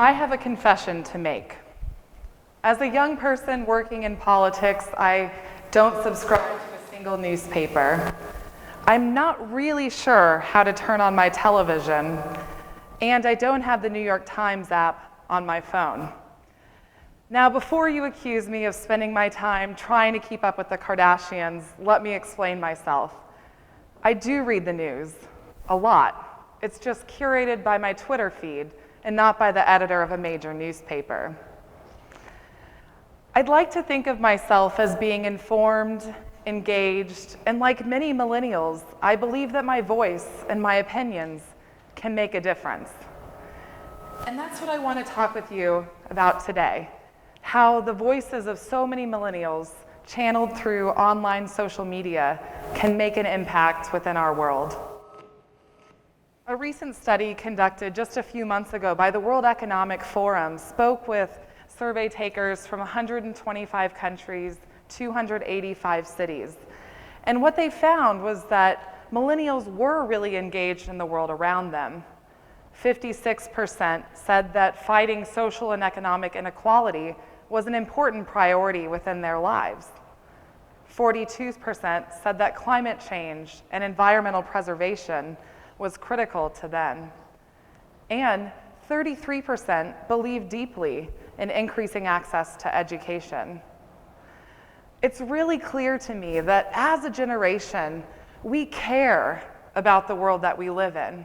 I have a confession to make. As a young person working in politics, I don't subscribe to a single newspaper. I'm not really sure how to turn on my television, and I don't have the New York Times app on my phone. Now, before you accuse me of spending my time trying to keep up with the Kardashians, let me explain myself. I do read the news, a lot. It's just curated by my Twitter feed and not by the editor of a major newspaper. I'd like to think of myself as being informed, engaged, and like many millennials, I believe that my voice and my opinions can make a difference. And that's what I want to talk with you about today, how the voices of so many millennials channeled through online social media can make an impact within our world. A recent study conducted just a few months ago by the World Economic Forum spoke with survey takers from 125 countries, 285 cities. And what they found was that millennials were really engaged in the world around them. 56% said that fighting social and economic inequality was an important priority within their lives. 42% said that climate change and environmental preservation was critical to them. And 33% believed deeply in increasing access to education. It's really clear to me that as a generation, we care about the world that we live in.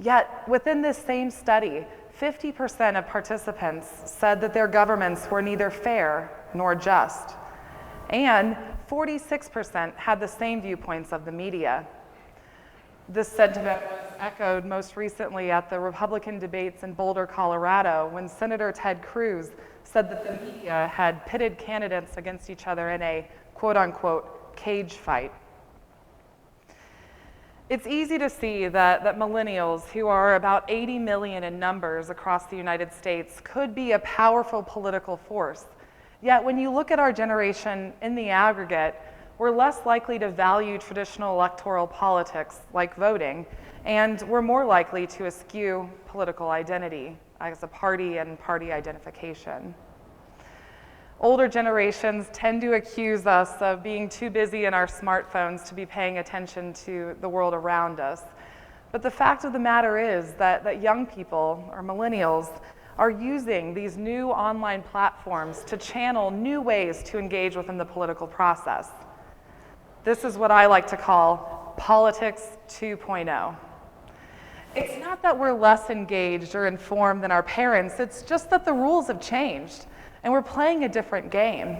Yet, within this same study, 50% of participants said that their governments were neither fair nor just. And 46% had the same viewpoints of the media. This sentiment was echoed most recently at the Republican debates in Boulder, Colorado, when Senator Ted Cruz said that the media had pitted candidates against each other in a quote-unquote cage fight. It's easy to see that millennials, who are about 80 million in numbers across the United States, could be a powerful political force. Yet when you look at our generation in the aggregate, we're less likely to value traditional electoral politics like voting, and we're more likely to eschew political identity as a party and party identification. Older generations tend to accuse us of being too busy in our smartphones to be paying attention to the world around us. But the fact of the matter is that young people, or millennials, are using these new online platforms to channel new ways to engage within the political process. This is what I like to call politics 2.0. It's not that we're less engaged or informed than our parents, it's just that the rules have changed and we're playing a different game.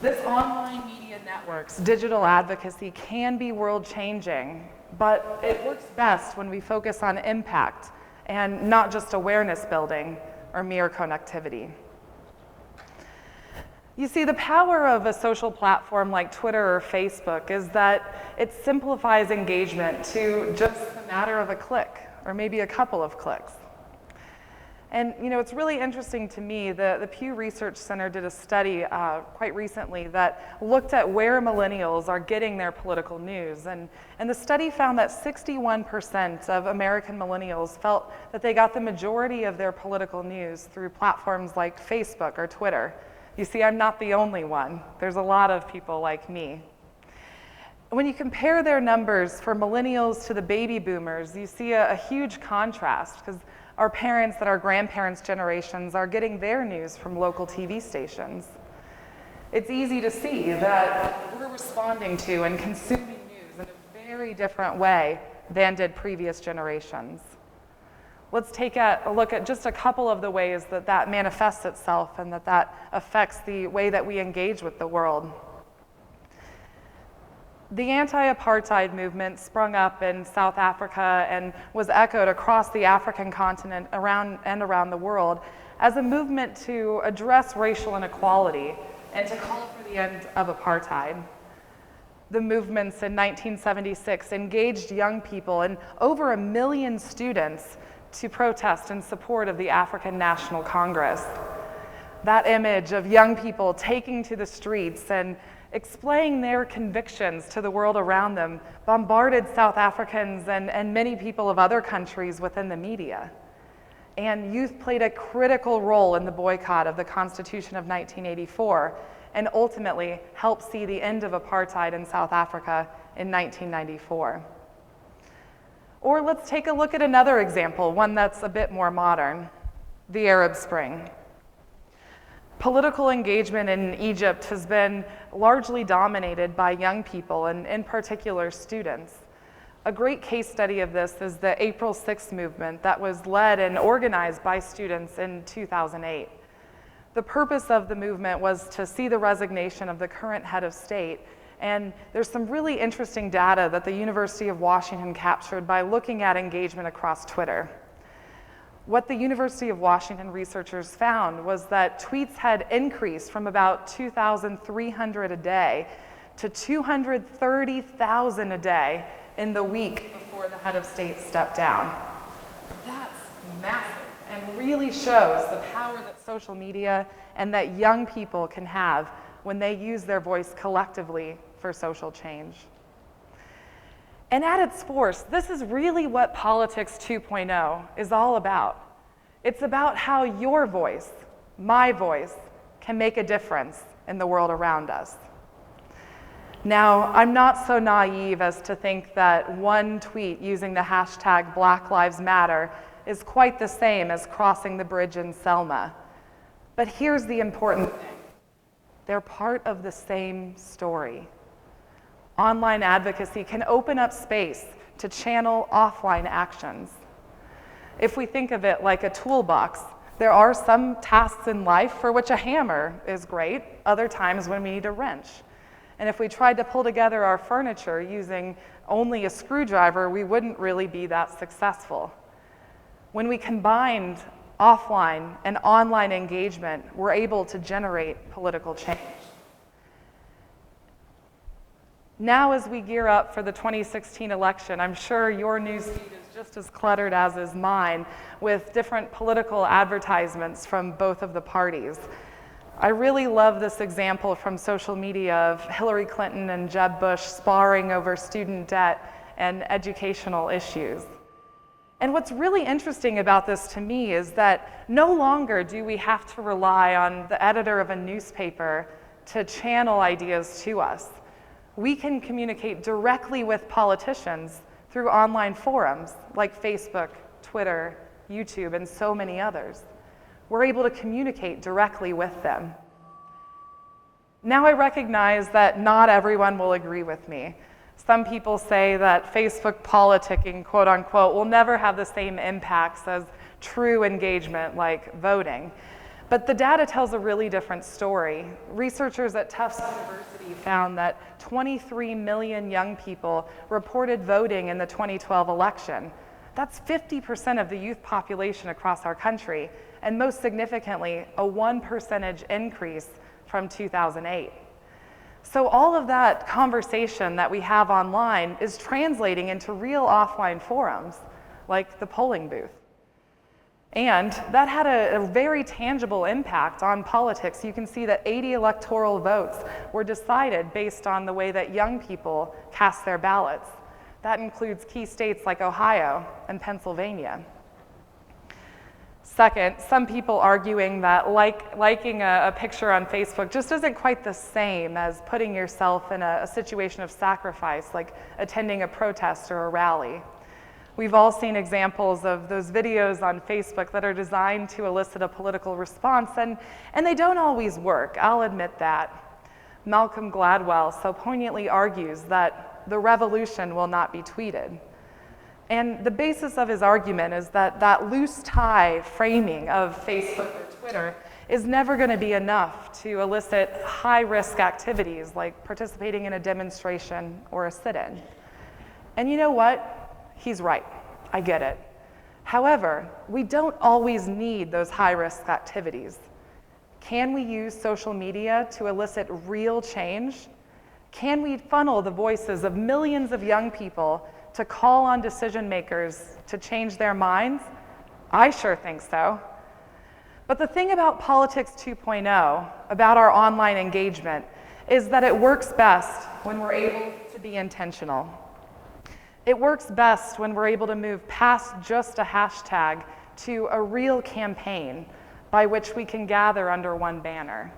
This online media networks, digital advocacy can be world-changing, but it works best when we focus on impact and not just awareness building or mere connectivity. You see, the power of a social platform like Twitter or Facebook is that it simplifies engagement to just a matter of a click, or maybe a couple of clicks. And it's really interesting to me, the Pew Research Center did a study quite recently that looked at where millennials are getting their political news. And the study found that 61% of American millennials felt that they got the majority of their political news through platforms like Facebook or Twitter. You see, I'm not the only one. There's a lot of people like me. When you compare their numbers for millennials to the baby boomers, you see a huge contrast, because our parents and our grandparents' generations are getting their news from local TV stations. It's easy to see that we're responding to and consuming news in a very different way than did previous generations. Let's take a look at just a couple of the ways that manifests itself and that affects the way that we engage with the world. The anti-apartheid movement sprung up in South Africa and was echoed across the African continent around the world as a movement to address racial inequality and to call for the end of apartheid. The movements in 1976 engaged young people and over 1 million students to protest in support of the African National Congress. That image of young people taking to the streets and explaining their convictions to the world around them bombarded South Africans and many people of other countries within the media. And youth played a critical role in the boycott of the Constitution of 1984 and ultimately helped see the end of apartheid in South Africa in 1994. Or let's take a look at another example, one that's a bit more modern, the Arab Spring. Political engagement in Egypt has been largely dominated by young people, and in particular students. A great case study of this is the April 6th movement that was led and organized by students in 2008. The purpose of the movement was to see the resignation of the current head of state, and there's some really interesting data that the University of Washington captured by looking at engagement across Twitter. What the University of Washington researchers found was that tweets had increased from about 2,300 a day to 230,000 a day in the week before the head of state stepped down. That's massive and really shows the power that social media and that young people can have when they use their voice collectively for social change. And at its force, this is really what Politics 2.0 is all about. It's about how your voice, my voice, can make a difference in the world around us. Now, I'm not so naive as to think that one tweet using the hashtag Black Lives Matter is quite the same as crossing the bridge in Selma. But here's the important thing. They're part of the same story. Online advocacy can open up space to channel offline actions. If we think of it like a toolbox, there are some tasks in life for which a hammer is great, other times when we need a wrench. And if we tried to pull together our furniture using only a screwdriver, we wouldn't really be that successful. When we combined offline and online engagement, we're able to generate political change. Now, as we gear up for the 2016 election, I'm sure your newsfeed is just as cluttered as is mine with different political advertisements from both of the parties. I really love this example from social media of Hillary Clinton and Jeb Bush sparring over student debt and educational issues. And what's really interesting about this to me is that no longer do we have to rely on the editor of a newspaper to channel ideas to us. We can communicate directly with politicians through online forums like Facebook, Twitter, YouTube, and so many others. We're able to communicate directly with them. Now I recognize that not everyone will agree with me. Some people say that Facebook politicking, quote unquote, will never have the same impacts as true engagement like voting. But the data tells a really different story. Researchers at Tufts University found that 23 million young people reported voting in the 2012 election. That's 50% of the youth population across our country, and most significantly, a 1% increase from 2008. So all of that conversation that we have online is translating into real offline forums, like the polling booth. And that had a very tangible impact on politics. You can see that 80 electoral votes were decided based on the way that young people cast their ballots. That includes key states like Ohio and Pennsylvania. Second, some people arguing that liking a picture on Facebook just isn't quite the same as putting yourself in a situation of sacrifice, like attending a protest or a rally. We've all seen examples of those videos on Facebook that are designed to elicit a political response, and they don't always work, I'll admit that. Malcolm Gladwell so poignantly argues that the revolution will not be tweeted. And the basis of his argument is that that loose tie framing of Facebook or Twitter is never going to be enough to elicit high-risk activities like participating in a demonstration or a sit-in. And you know what? He's right. I get it. However, we don't always need those high-risk activities. Can we use social media to elicit real change? Can we funnel the voices of millions of young people to call on decision makers to change their minds? I sure think so. But the thing about Politics 2.0, about our online engagement, is that it works best when we're able to be intentional. It works best when we're able to move past just a hashtag to a real campaign by which we can gather under one banner.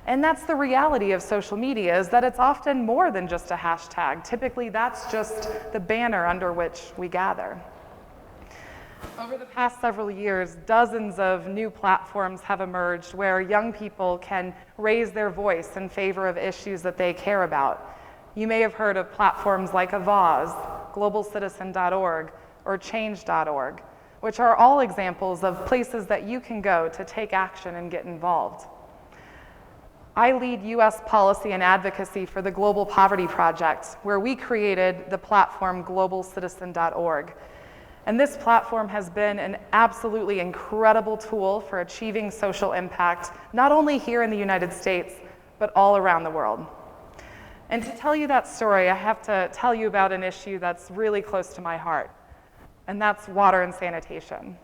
And that's the reality of social media, is that it's often more than just a hashtag. Typically, that's just the banner under which we gather. Over the past several years, dozens of new platforms have emerged where young people can raise their voice in favor of issues that they care about. You may have heard of platforms like Avaz, globalcitizen.org, or change.org, which are all examples of places that you can go to take action and get involved. I lead US policy and advocacy for the Global Poverty Project, where we created the platform globalcitizen.org. And this platform has been an absolutely incredible tool for achieving social impact, not only here in the United States, but all around the world. And to tell you that story, I have to tell you about an issue that's really close to my heart, and that's water and sanitation.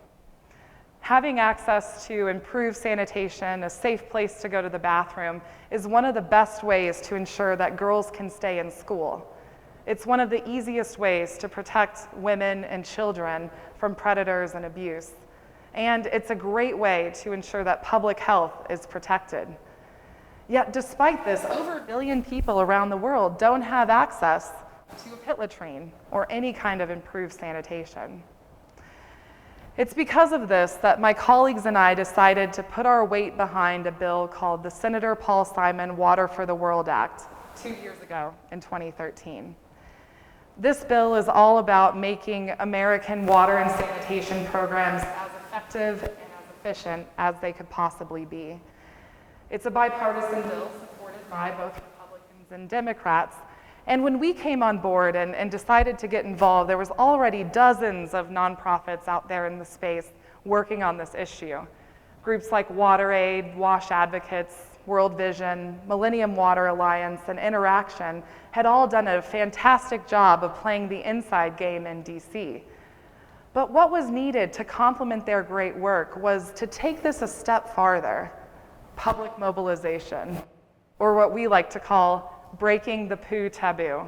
Having access to improved sanitation, a safe place to go to the bathroom, is one of the best ways to ensure that girls can stay in school. It's one of the easiest ways to protect women and children from predators and abuse. And it's a great way to ensure that public health is protected. Yet despite this, over 1 billion people around the world don't have access to a pit latrine or any kind of improved sanitation. It's because of this that my colleagues and I decided to put our weight behind a bill called the Senator Paul Simon Water for the World Act 2 years ago in 2013. This bill is all about making American water and sanitation programs as effective and as efficient as they could possibly be. It's a bipartisan bill supported by both Republicans and Democrats. And when we came on board and decided to get involved, there was already dozens of nonprofits out there in the space working on this issue. Groups like WaterAid, WASH Advocates, World Vision, Millennium Water Alliance, and Interaction had all done a fantastic job of playing the inside game in DC. But what was needed to complement their great work was to take this a step farther: public mobilization, or what we like to call breaking the poo taboo.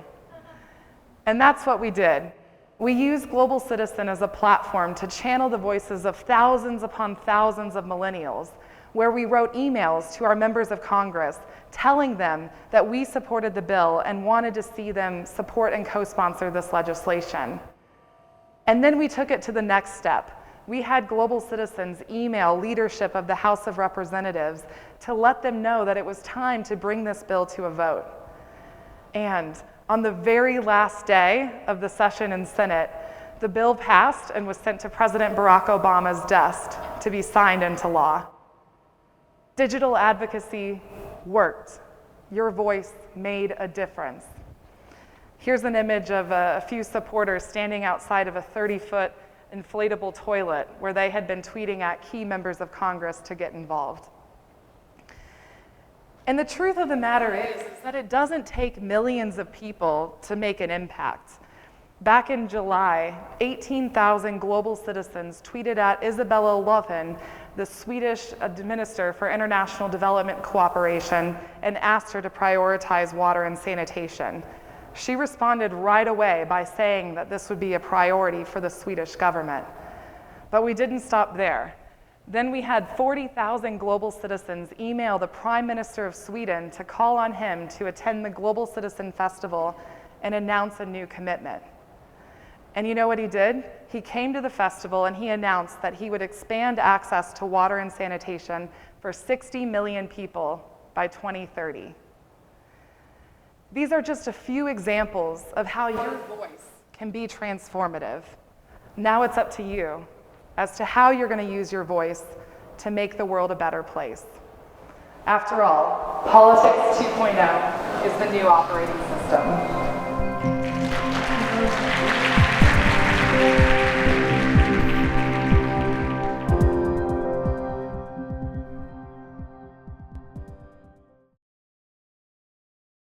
And that's what we did. We used Global Citizen as a platform to channel the voices of thousands upon thousands of millennials, where we wrote emails to our members of Congress telling them that we supported the bill and wanted to see them support and co-sponsor this legislation. And then we took it to the next step. We had Global Citizens email leadership of the House of Representatives to let them know that it was time to bring this bill to a vote. And on the very last day of the session in Senate, the bill passed and was sent to President Barack Obama's desk to be signed into law. Digital advocacy worked. Your voice made a difference. Here's an image of a few supporters standing outside of a 30-foot inflatable toilet where they had been tweeting at key members of Congress to get involved. And the truth of the matter is that it doesn't take millions of people to make an impact. Back in July, 18,000 global citizens tweeted at Isabella Lövin, the Swedish Minister for International Development Cooperation, and asked her to prioritize water and sanitation. She responded right away by saying that this would be a priority for the Swedish government. But we didn't stop there. Then we had 40,000 global citizens email the Prime Minister of Sweden to call on him to attend the Global Citizen Festival and announce a new commitment. And you know what he did? He came to the festival and he announced that he would expand access to water and sanitation for 60 million people by 2030. These are just a few examples of how your voice can be transformative. Now it's up to you as to how you're going to use your voice to make the world a better place. After all, politics 2.0 is the new operating system.